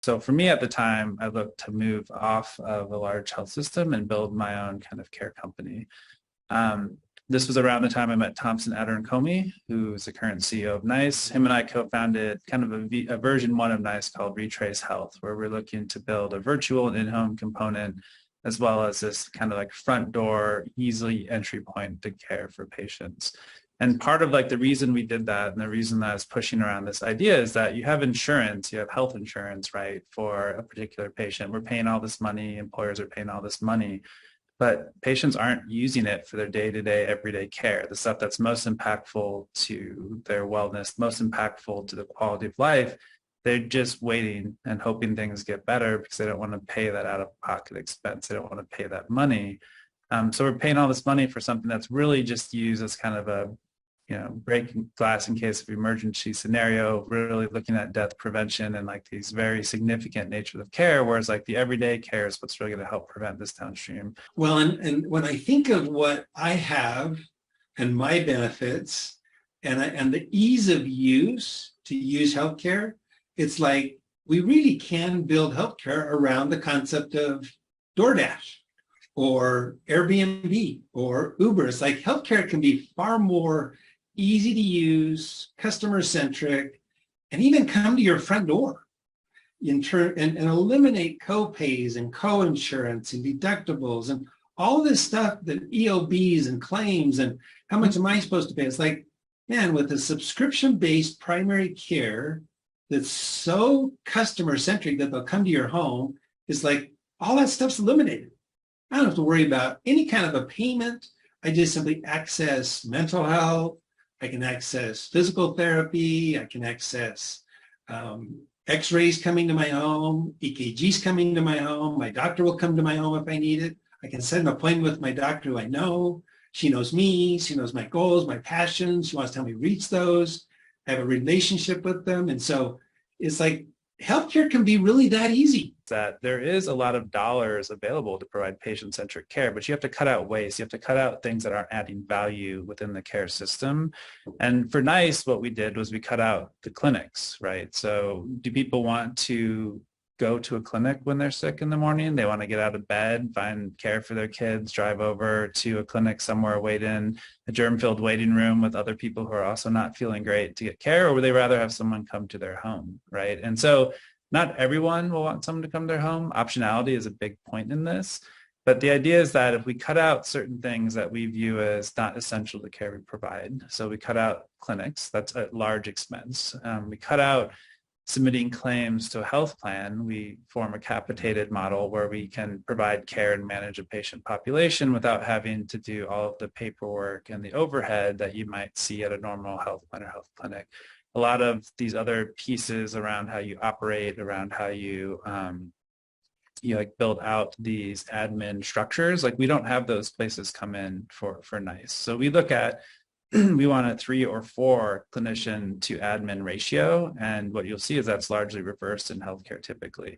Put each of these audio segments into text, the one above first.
So for me at the time, I looked to move off of a large health system and build my own kind of care company. Um, this was around the time I met Thompson Comey, who's the current CEO of NICE. Him and I co-founded kind of a version one of NICE called Retrace Health, where we're looking to build a virtual and in-home component, as well as this kind of like front door, easily entry point to care for patients. And part of like the reason we did that and the reason that I was pushing around this idea is that you have insurance, you have health insurance, right, for a particular patient. We're paying all this money, employers are paying all this money, but patients aren't using it for their day-to-day, everyday care, the stuff that's most impactful to their wellness, most impactful to the quality of life. They're just waiting and hoping things get better because they don't want to pay that out-of-pocket expense. They don't want to pay that money. So we're paying all this money for something that's really just used as kind of a breaking glass in case of emergency scenario, really looking at death prevention and like these very significant natures of care, whereas like the everyday care is what's really going to help prevent this downstream. Well, and when I think of what I have and my benefits and the ease of use to use healthcare, it's like we really can build healthcare around the concept of DoorDash or Airbnb or Uber. It's like healthcare can be far more easy to use, customer-centric, and even come to your front door and eliminate co-pays and co-insurance and deductibles and all this stuff, that EOBs and claims and how much am I supposed to pay? It's like, man, with a subscription-based primary care that's so customer-centric that they'll come to your home, it's like all that stuff's eliminated. I don't have to worry about any kind of a payment. I just simply access mental health. I can access physical therapy. I can access x-rays coming to my home, EKGs coming to my home. My doctor will come to my home if I need it. I can set an appointment with my doctor who I know. She knows me. She knows my goals, my passions. She wants to help me reach those. I have a relationship with them. And so it's like healthcare can be really that easy. That there is a lot of dollars available to provide patient-centric care, but you have to cut out waste. You have to cut out things that aren't adding value within the care system. And for NICE, what we did was we cut out the clinics, right? So do people want to go to a clinic when they're sick in the morning? They want to get out of bed, find care for their kids, drive over to a clinic somewhere, wait in a germ-filled waiting room with other people who are also not feeling great to get care, or would they rather have someone come to their home, right? And so not everyone will want someone to come to their home. Optionality is a big point in this. But the idea is that if we cut out certain things that we view as not essential to care we provide, so we cut out clinics, that's a large expense. We cut out submitting claims to a health plan. We form a capitated model where we can provide care and manage a patient population without having to do all of the paperwork and the overhead that you might see at a normal health plan or health clinic. A lot of these other pieces around how you operate, around how you like build out these admin structures, like we don't have those places come in for NICE. So we look at, we want a 3 or 4 clinician to admin ratio. And what you'll see is that's largely reversed in healthcare typically.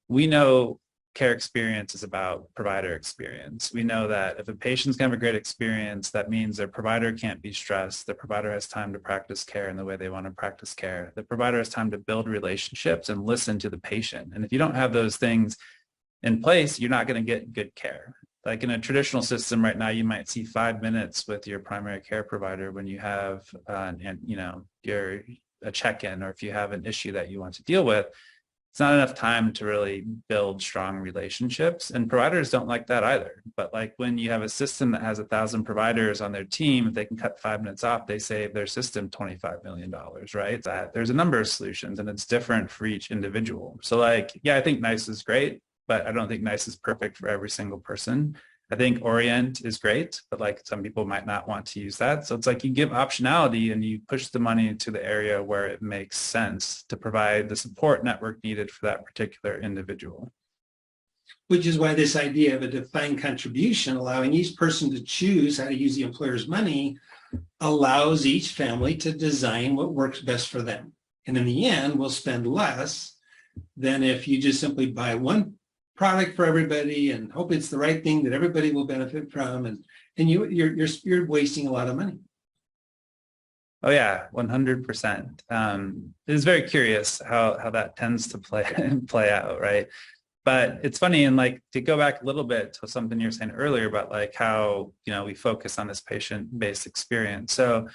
We know care experience is about provider experience. We know that if a patient's going to have a great experience, that means their provider can't be stressed. The provider has time to practice care in the way they want to practice care. The provider has time to build relationships and listen to the patient. And if you don't have those things in place, you're not going to get good care. Like in a traditional system right now, you might see 5 minutes with your primary care provider when you have you're a check-in, or if you have an issue that you want to deal with. It's not enough time to really build strong relationships, and providers don't like that either. But like when you have a system that has 1,000 providers on their team, if they can cut 5 minutes off, they save their system $25 million, right? That there's a number of solutions and it's different for each individual. So like, yeah, I think NICE is great, but I don't think NICE is perfect for every single person. I think Orient is great, but like some people might not want to use that. So it's like you give optionality and you push the money into the area where it makes sense to provide the support network needed for that particular individual. Which is why this idea of a defined contribution, allowing each person to choose how to use the employer's money, allows each family to design what works best for them. And in the end, we'll spend less than if you just simply buy one product for everybody and hope it's the right thing that everybody will benefit from, and you're wasting a lot of money. Oh yeah, 100%. It is very curious how that tends to play play out, right? But it's funny, and like to go back a little bit to something you were saying earlier about like how, we focus on this patient-based experience. So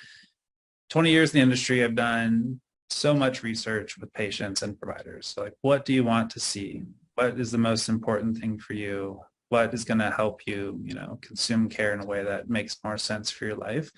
20 years in the industry, I've done so much research with patients and providers. So like, what do you want to see? What is the most important thing for you? What is going to help you, consume care in a way that makes more sense for your life?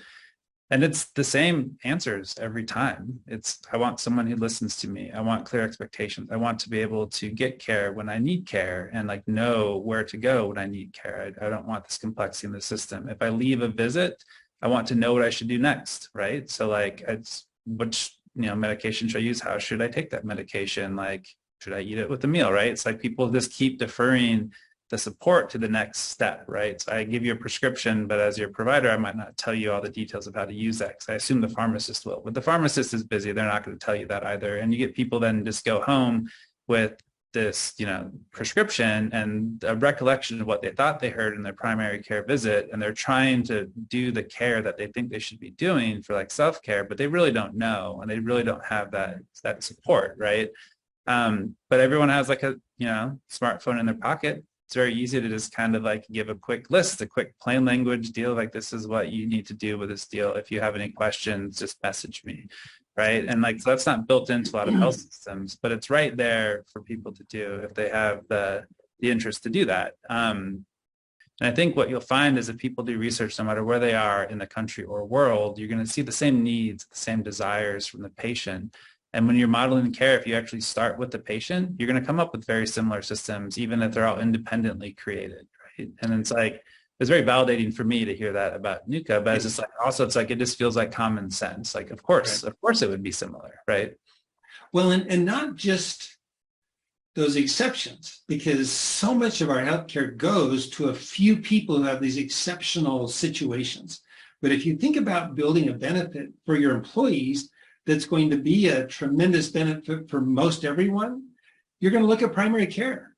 And it's the same answers every time. It's, I want someone who listens to me. I want clear expectations. I want to be able to get care when I need care and like know where to go when I need care. I don't want this complexity in the system. If I leave a visit, I want to know what I should do next, right? So like it's which, medication should I use? How should I take that medication? Like, should I eat it with a meal, right? It's like people just keep deferring the support to the next step, right? So I give you a prescription, but as your provider, I might not tell you all the details of how to use that because I assume the pharmacist will. But the pharmacist is busy. They're not going to tell you that either. And you get people then just go home with this, prescription and a recollection of what they thought they heard in their primary care visit. And they're trying to do the care that they think they should be doing for like self-care, but they really don't know. And they really don't have that support, right? But everyone has like a, smartphone in their pocket. It's very easy to just kind of like give a quick list, a quick plain language deal. Like, this is what you need to do with this deal. If you have any questions, just message me. Right. And like, so that's not built into a lot of health systems, but it's right there for people to do if they have the interest to do that. And I think what you'll find is if people do research, no matter where they are in the country or world, you're going to see the same needs, the same desires from the patient. And when you're modeling care, if you actually start with the patient, you're going to come up with very similar systems, even if they're all independently created, right? And it's like, it's very validating for me to hear that about Nuka, but it's just like, also, it's like, it just feels like common sense. Like, of course it would be similar, right? Well, and not just those exceptions, because so much of our healthcare goes to a few people who have these exceptional situations. But if you think about building a benefit for your employees, that's going to be a tremendous benefit for most everyone, you're going to look at primary care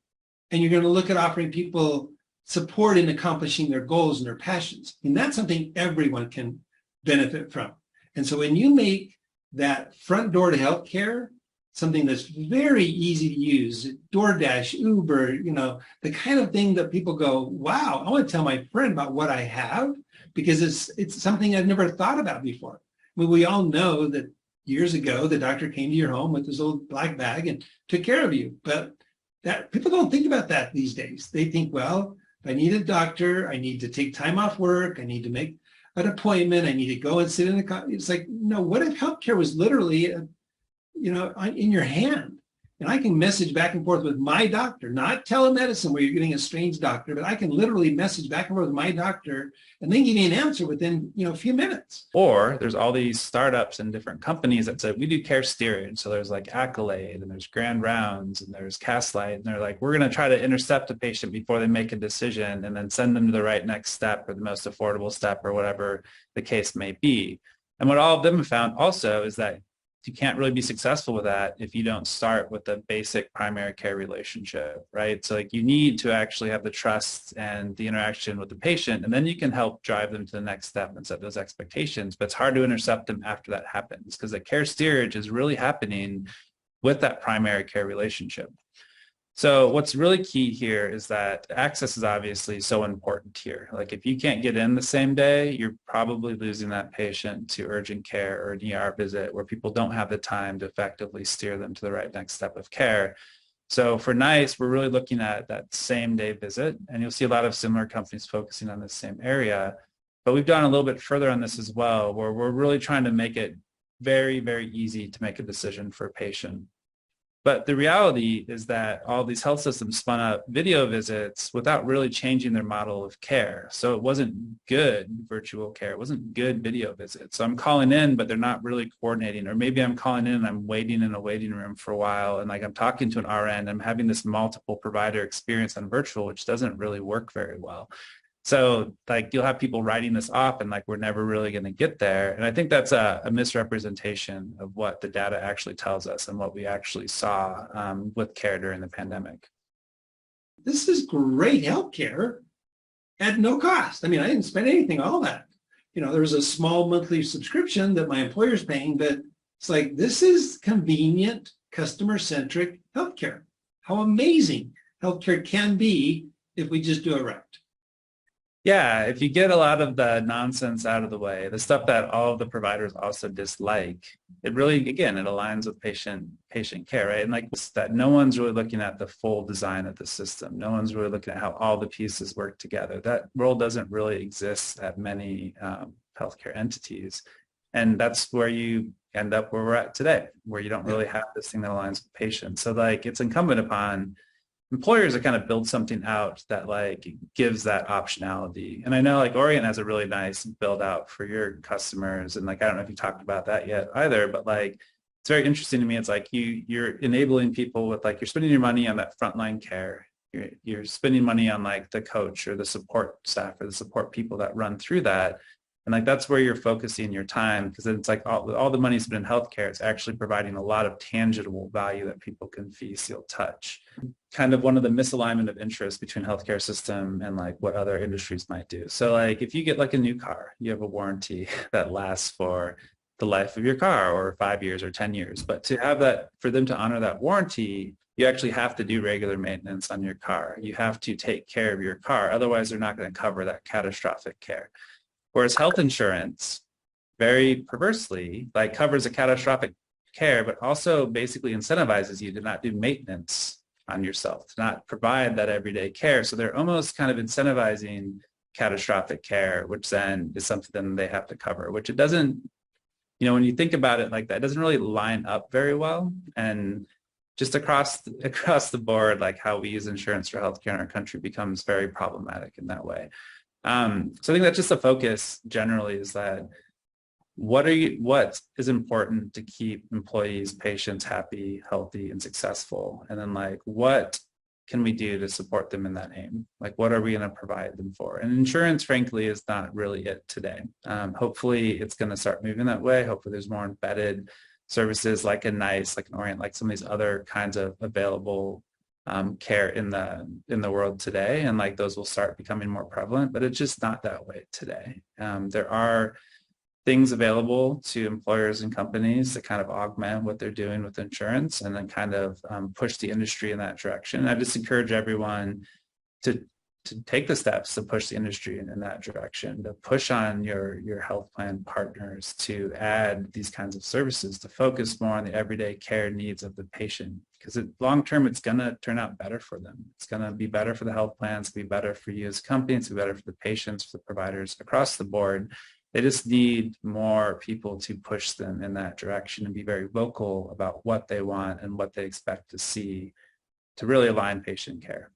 and you're going to look at offering people support in accomplishing their goals and their passions. And that's something everyone can benefit from. And so when you make that front door to healthcare something that's very easy to use, DoorDash, Uber, the kind of thing that people go, wow, I want to tell my friend about what I have because it's something I've never thought about before. I mean, we all know that years ago, the doctor came to your home with his old black bag and took care of you. But that people don't think about that these days. They think, well, if I need a doctor, I need to take time off work, I need to make an appointment, I need to go and sit in the. It's like, no, what if healthcare was literally, in your hand? And I can message back and forth with my doctor, not telemedicine where you're getting a strange doctor, but I can literally message back and forth with my doctor and then give you an answer within, a few minutes. Or there's all these startups and different companies that say, we do care steerage. So there's like Accolade and there's Grand Rounds and there's Castlight. And they're like, we're going to try to intercept a patient before they make a decision and then send them to the right next step or the most affordable step or whatever the case may be. And what all of them have found also is that you can't really be successful with that if you don't start with the basic primary care relationship, right? So like you need to actually have the trust and the interaction with the patient, and then you can help drive them to the next step and set those expectations. But it's hard to intercept them after that happens because the care steerage is really happening with that primary care relationship. So what's really key here is that access is obviously so important here. Like if you can't get in the same day, you're probably losing that patient to urgent care or an ER visit where people don't have the time to effectively steer them to the right next step of care. So for NICE, we're really looking at that same day visit, and you'll see a lot of similar companies focusing on the same area. But we've gone a little bit further on this as well, where we're really trying to make it very, very easy to make a decision for a patient. But the reality is that all these health systems spun up video visits without really changing their model of care. So it wasn't good virtual care. It wasn't good video visits. So I'm calling in, but they're not really coordinating. Or maybe I'm calling in and I'm waiting in a waiting room for a while. And like I'm talking to an RN, I'm having this multiple provider experience on virtual, which doesn't really work very well. So like you'll have people writing this off and like we're never really going to get there. And I think that's a misrepresentation of what the data actually tells us and what we actually saw with care during the pandemic. This is great healthcare at no cost. I mean, I didn't spend anything, all that. there's a small monthly subscription that my employer's paying, but it's like, this is convenient, customer-centric healthcare. How amazing healthcare can be if we just do it right. Yeah, if you get a lot of the nonsense out of the way, the stuff that all of the providers also dislike, it really, again, it aligns with patient care, right? And like that, no one's really looking at the full design of the system. No one's really looking at how all the pieces work together. That world doesn't really exist at many healthcare entities. And that's where you end up where we're at today, where you don't really have this thing that aligns with patients. So like it's incumbent upon employers to kind of build something out that like gives that optionality. And I know like Orient has a really nice build out for your customers. And like, I don't know if you talked about that yet either, but like, it's very interesting to me. It's like you're enabling people with like, you're spending your money on that frontline care. You're spending money on like the coach or the support staff or the support people that run through that. And like, that's where you're focusing your time, because it's like all the money's been in healthcare. It's actually providing a lot of tangible value that people can feel, touch. Kind of one of the misalignment of interest between healthcare system and like what other industries might do. So like if you get like a new car, you have a warranty that lasts for the life of your car or 5 years or 10 years. But to have that, for them to honor that warranty, you actually have to do regular maintenance on your car. You have to take care of your car. Otherwise, they're not going to cover that catastrophic care. Whereas health insurance, very perversely, like covers a catastrophic care, but also basically incentivizes you to not do maintenance on yourself, to not provide that everyday care. So they're almost kind of incentivizing catastrophic care, which then is something they have to cover, which it doesn't, when you think about it like that, it doesn't really line up very well. And just across the board, like how we use insurance for healthcare in our country becomes very problematic in that way. So I think that's just the focus generally, is that what is important to keep employees, patients happy, healthy, and successful? And then like, what can we do to support them in that aim? Like, what are we going to provide them for? And insurance, frankly, is not really it today. Hopefully it's going to start moving that way. Hopefully there's more embedded services like a NICE, like an Orient, like some of these other kinds of available care in the world today, and like those will start becoming more prevalent, but it's just not that way today. There are things available to employers and companies that kind of augment what they're doing with insurance and then kind of push the industry in that direction. I just encourage everyone to take the steps to push the industry in that direction, to push on your health plan partners to add these kinds of services, to focus more on the everyday care needs of the patient, because long term, it's going to turn out better for them. It's going to be better for the health plans, be better for you as a company, it's be better for the patients, for the providers across the board. They just need more people to push them in that direction and be very vocal about what they want and what they expect to see to really align patient care.